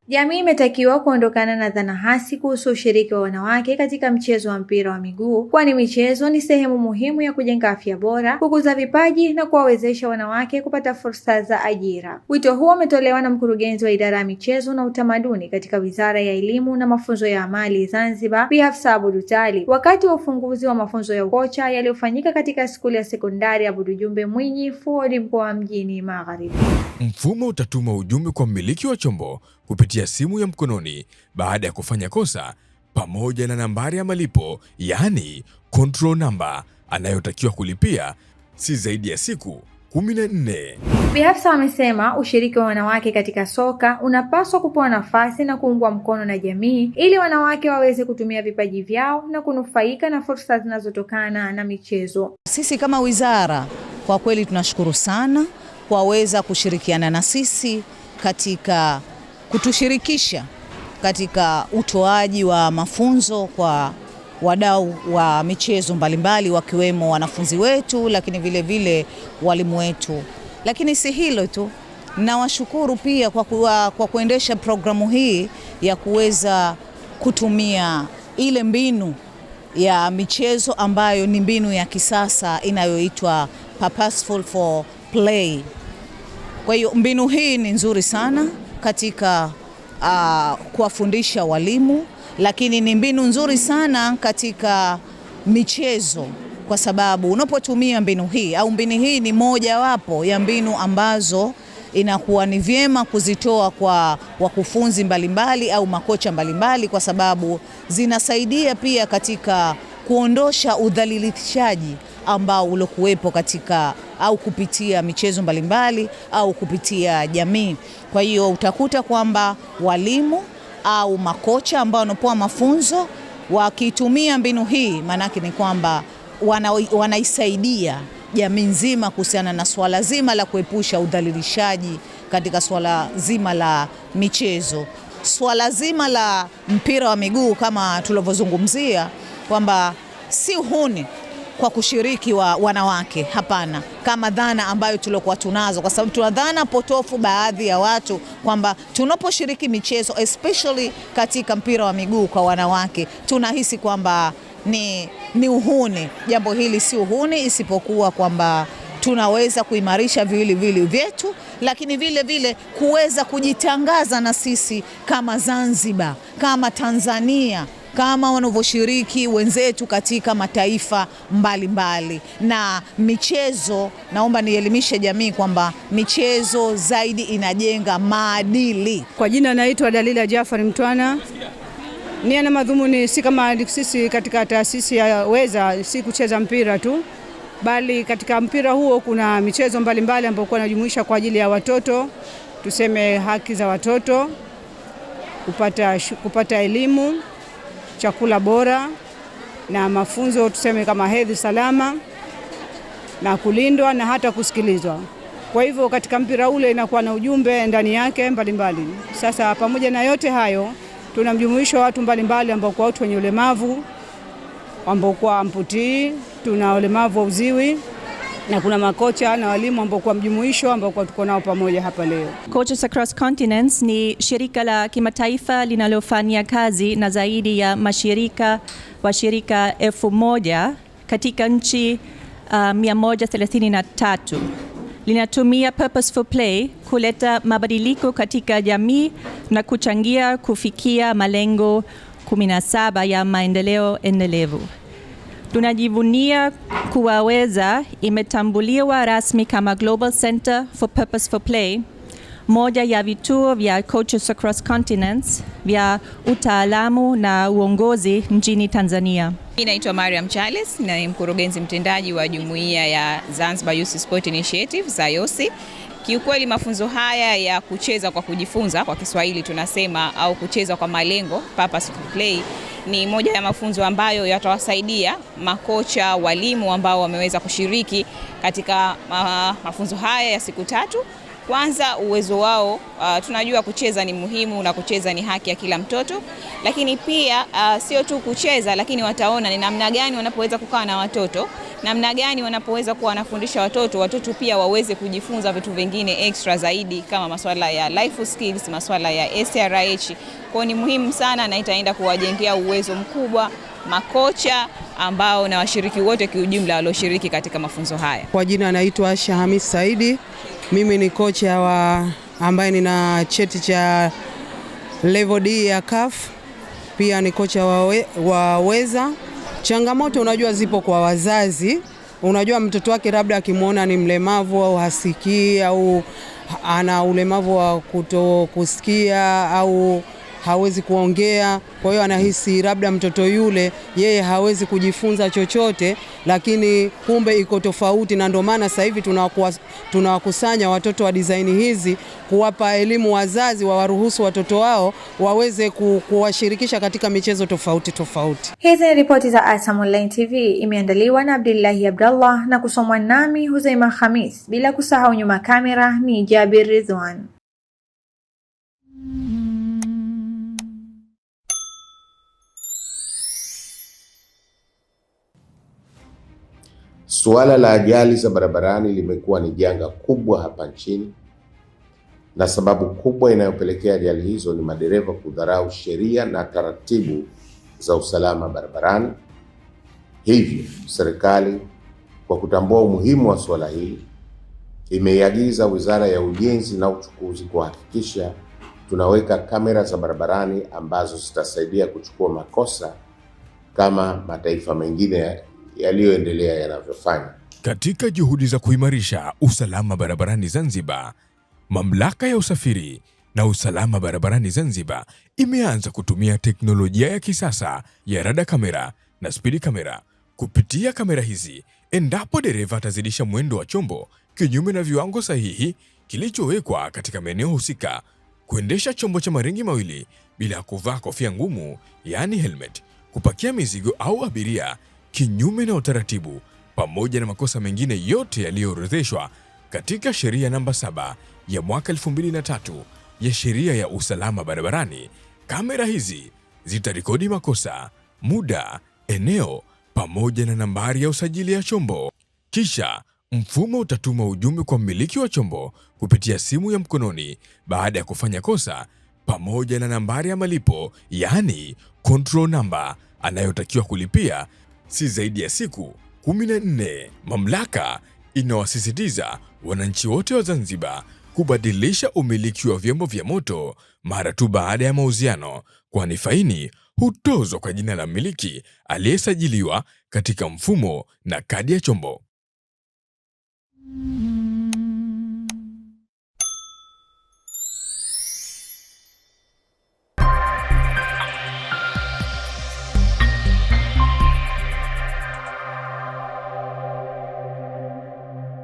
Jamii imetakiwa kuondokana na dhana hasi kuhusu ushiriki wa wanawake katika mchezo wa mpira wa miguu, kwani michezo ni sehemu muhimu ya kujenga afya bora, kukuza vipaji na kuwawezesha wanawake kupata fursa za ajira. Wito huo umetolewa na mkurugenzi wa idara ya michezo na utamaduni katika Wizara ya Elimu na Mafunzo ya Amali Zanzibar, Bi Hafsa Abudu Tali, wakati wa ufunguzi wa mafunzo ya ukocha yaliyofanyika katika skuli ya sekondari ya Abudu Jumbe Mwinyi Ford mkoa wa Mjini Magharibi. Mfumo utatuma ujumbe kwa mmiliki wa chombo kupitia simu ya mkononi baada ya kufanya kosa, pamoja na nambari ya malipo, yaani control number anayotakiwa kulipia si zaidi ya siku 14. Bi Hafsa amesema ushiriki wa wanawake katika soka unapaswa kupewa nafasi na kuungwa mkono na jamii ili wanawake waweze kutumia vipaji vyao na kunufaika na fursa zinazotokana na michezo. Sisi kama wizara kwa kweli tunashukuru sana kwaweza kushirikiana na sisi katika kutushirikisha katika utoaji wa mafunzo kwa wadau wa michezo mbalimbali wakiwemo wanafunzi wetu, lakini vile vile walimu wetu. Lakini si hilo tu, nawashukuru pia kwa kuendesha programu hii ya kuweza kutumia ile mbinu ya michezo ambayo ni mbinu ya kisasa inayoitwa Purposeful for Play. Kwa hiyo mbinu hii ni nzuri sana katika kuwafundisha walimu, lakini ni mbinu nzuri sana katika michezo, kwa sababu unapotumia mbinu hii au mbinu hii ni moja wapo ya mbinu ambazo inakuwa ni vyema kuzitoa kwa wakufunzi mbalimbali au makocha mbalimbali, kwa sababu zinasaidia pia katika kuondosha udhalilishaji ambao ulokuwepo katika au kupitia michezo mbalimbali au kupitia jamii. Kwa hiyo utakuta kwamba walimu au makocha ambao wanapoa mafunzo wakitumia mbinu hii, manake ni kwamba wanaisaidia jamii nzima kuhusiana na swala zima la kuepusha udhalilishaji katika swala zima la michezo. Swala zima la mpira wa miguu kama tulivyozungumzia kwamba si uhuni kwa kushiriki wa wanawake, hapana, kama dhana ambayo tulikuwa tunazo, kwa sababu tuna dhana potofu baadhi ya watu kwamba tunaposhiriki michezo especially katika mpira wa miguu kwa wanawake tunahisi kwamba ni uhuni. Jambo hili si uhuni, isipokuwa kwamba tunaweza kuimarisha viwili vyetu, lakini vile vile kuweza kujitangaza na sisi kama Zanzibar, kama Tanzania, kama wanavyoshiriki wenzetu katika mataifa mbalimbali. Na michezo, naomba nielimishe jamii kwamba michezo zaidi inajenga maadili. Kwa jina naitwa Dalila Jafari Mtwana. Nia na madhumuni si kama sisi katika taasisi ya Weza si kucheza mpira tu, bali katika mpira huo kuna michezo mbalimbali ambayo kwa inajumuisha kwa ajili ya watoto, tuseme haki za watoto, kupata elimu, chakula bora na mafunzo tuseme kama hedhi salama na kulindwa na hata kusikilizwa. Kwa hivyo katika mpira ule inakuwa na ujumbe ndani yake mbalimbali. Sasa pamoja na yote hayo tunamjumuisha watu mbalimbali ambao kwa watu wenye ulemavu, ambao kwa amputii, tuna ulemavu wa uziwi, na kuna makocha na walimu ambao kwa mjumuisho ambao kwa tuko nao pamoja hapa leo. Coaches Across Continents ni shirika la kimataifa linalofanya kazi na zaidi ya washirika 1000 katika nchi 133. Linatumia Purposeful Play kuleta mabadiliko katika jamii na kuchangia kufikia malengo 17 ya maendeleo endelevu. Tunajivunia kuwa Weza imetambuliwa rasmi kama Global Center for Purposeful Play, moja ya vituo vya Coaches Across Continents vya utaalamu na uongozi nchini Tanzania. Mimi naitwa Mariam Charles, ni mkurugenzi mtendaji wa jumuiya ya Zanzibar Youth Sport Initiative ZAYOSI. Kiukweli mafunzo haya ya kucheza kwa kujifunza, kwa Kiswahili tunasema, au kucheza kwa malengo, Purposeful Play, ni moja ya mafunzo ambayo yatawasaidia makocha, walimu ambao wameweza kushiriki katika mafunzo haya ya siku 3. Kwanza uwezo wao, tunajua kucheza ni muhimu na kucheza ni haki ya kila mtoto, lakini pia sio tu kucheza, lakini wataona ni namna gani wanapoweza kukaa na watoto namna gani wanapoweza kuwa wanafundisha watoto pia waweze kujifunza vitu vingine extra zaidi kama masuala ya life skills, masuala ya SRH. Kwa ni muhimu sana na itaenda kuwajengea uwezo mkubwa makocha ambao na washiriki wote kiujumla walioshiriki katika mafunzo haya. Kwa jina naitwa Asha Hamis Saidi. Mimi ni kocha ambaye nina cheti cha level D ya CAF. Pia ni kocha wa Weza. Changamoto unajua zipo kwa wazazi. Unajua mtoto wake labda akimwona ni mlemavu au hasikii au ana ulemavu wa kutokusikia au hawezi kuongea, kwa hiyo anahisi labda mtoto yule yeye hawezi kujifunza chochote, lakini kumbe iko tofauti. Na ndio maana sasa hivi tunawakusanya watoto wa design hizi kuwapa elimu wazazi, wawaruhusu watoto wao waweze kuwashirikisha katika michezo tofauti tofauti. Hizi ni ripoti za ASAM Online TV, imeandaliwa na Abdullahi Abdallah na kusomwa nami Huzaima Khamis, bila kusahau nyuma kamera ni Jabir Ridwan. Suala la ajali za barabarani limekuwa ni janga kubwa hapa nchini, na sababu kubwa inayopelekea ajali hizo ni madereva kudharau sheria na taratibu za usalama barabarani. Hivyo serikali kwa kutambua umuhimu wa suala hili imeiagiza Wizara ya Ujenzi na Uchukuzi kuhakikisha tunaweka kamera za barabarani ambazo zitasaidia kuchukua makosa kama mataifa mengine yaliyoendelea yanavyofanya. Katika juhudi za kuimarisha usalama barabarani Zanzibar, Mamlaka ya Usafiri na Usalama Barabarani Zanzibar imeanza kutumia teknolojia ya kisasa ya rada kamera na speed kamera. Kupitia kamera hizi, endapo dereva atazidisha mwendo wa chombo kinyume na viwango sahihi kilichowekwa katika maeneo husika, kuendesha chombo cha maringi mawili bila kuvaa kofia ngumu yaani helmet, kupakia mizigo au abiria kinyume na utaratibu, pamoja na makosa mengine yote yaliyoorodheshwa katika sheria namba 7 ya mwaka 2003 ya sheria ya usalama barabarani, kamera hizi zitarekodi makosa, muda, eneo pamoja na nambari ya usajili ya chombo. Kisha mfumo utatuma ujumbe kwa mmiliki wa chombo kupitia simu ya mkononi baada ya kufanya kosa, pamoja na nambari ya malipo yaani control number anayotakiwa kulipia si zaidi ya siku 14. Mamlaka inawasisitiza wananchi wote wa Zanzibar kubadilisha umiliki wa vyombo vya moto mara tu baada ya mauziano, kwani faini hutozwa kwa jina la mmiliki aliyesajiliwa katika mfumo na kadi ya chombo.